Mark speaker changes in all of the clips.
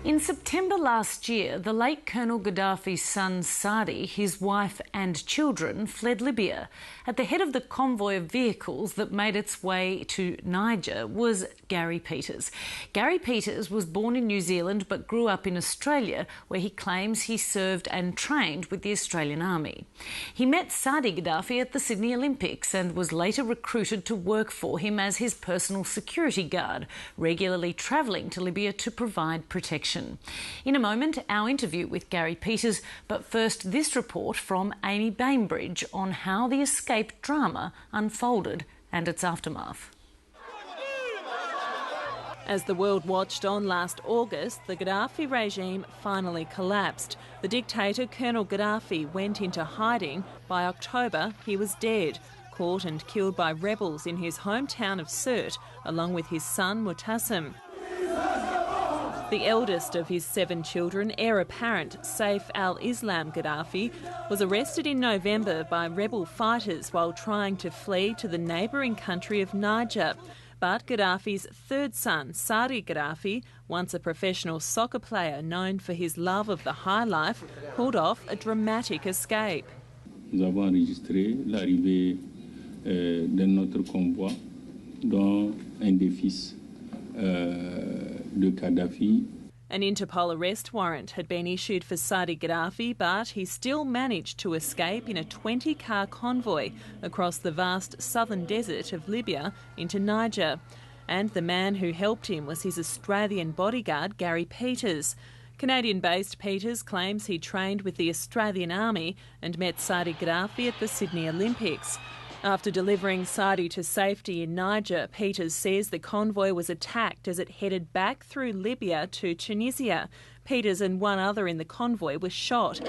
Speaker 1: In September last year, the late Colonel Gaddafi's son Saadi, his wife and children fled Libya. At the head of the convoy of vehicles that made its way to Niger was Gary Peters. Gary Peters was born in New Zealand but grew up in Australia, where he claims he served and trained with the Australian Army. He met Saadi Gaddafi at the Sydney Olympics and was later recruited to work for him as his personal security guard, regularly travelling to Libya to provide protection. In a moment, our interview with Gary Peters, but first this report from Amy Bainbridge on how the escape drama unfolded and its aftermath.
Speaker 2: As the world watched on last August, the Gaddafi regime finally collapsed. The dictator Colonel Gaddafi went into hiding. By October, he was dead, caught and killed by rebels in his hometown of Sirte, along with his son Mutassim. The eldest of his 7 children, heir apparent Saif al-Islam Gaddafi, was arrested in November by rebel fighters while trying to flee to the neighbouring country of Niger. But Gaddafi's 3rd son, Saadi Gaddafi, once a professional soccer player known for his love of the high life, pulled off a dramatic escape.
Speaker 3: Nous avons enregistré l'arrivée de notre convoi, dont un des fils de Gaddafi.
Speaker 2: An Interpol arrest warrant had been issued for Saadi Gaddafi, but he still managed to escape in a 20-car convoy across the vast southern desert of Libya into Niger. And the man who helped him was his Australian bodyguard, Gary Peters. Canadian-based Peters claims he trained with the Australian Army and met Saadi Gaddafi at the Sydney Olympics. After delivering Saadi to safety in Niger, Peters says the convoy was attacked as it headed back through Libya to Tunisia. Peters and one other in the convoy were shot.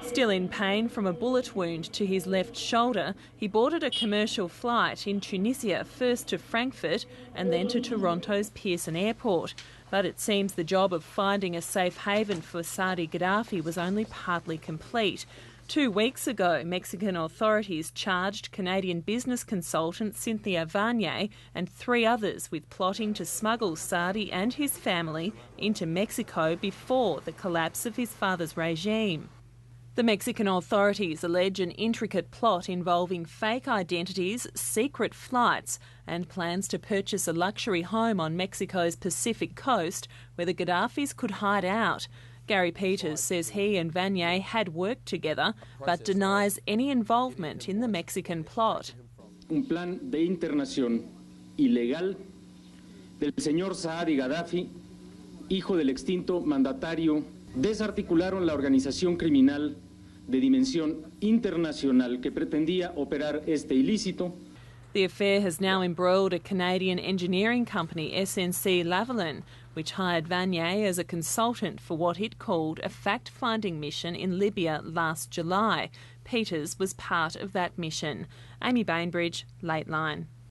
Speaker 2: Still in pain from a bullet wound to his left shoulder, he boarded a commercial flight in Tunisia, first to Frankfurt and then to Toronto's Pearson Airport. But it seems the job of finding a safe haven for Saadi Gaddafi was only partly complete. 2 weeks ago, Mexican authorities charged Canadian business consultant Cynthia Vanier and 3 others with plotting to smuggle Saadi and his family into Mexico before the collapse of his father's regime. The Mexican authorities allege an intricate plot involving fake identities, secret flights and plans to purchase a luxury home on Mexico's Pacific coast where the Gaddafis could hide out. Gary Peters says he and Vanier had worked together, but denies any involvement in the Mexican plot.
Speaker 4: Un plan de internación ilegal del señor Saadi Gaddafi, hijo del extinto mandatario, desarticularon la organización criminal de dimensión internacional que pretendía operar este ilícito.
Speaker 2: The affair has now embroiled a Canadian engineering company, SNC Lavalin, which hired Vanier as a consultant for what it called a fact-finding mission in Libya last July. Peters was part of that mission. Amy Bainbridge, Late Line.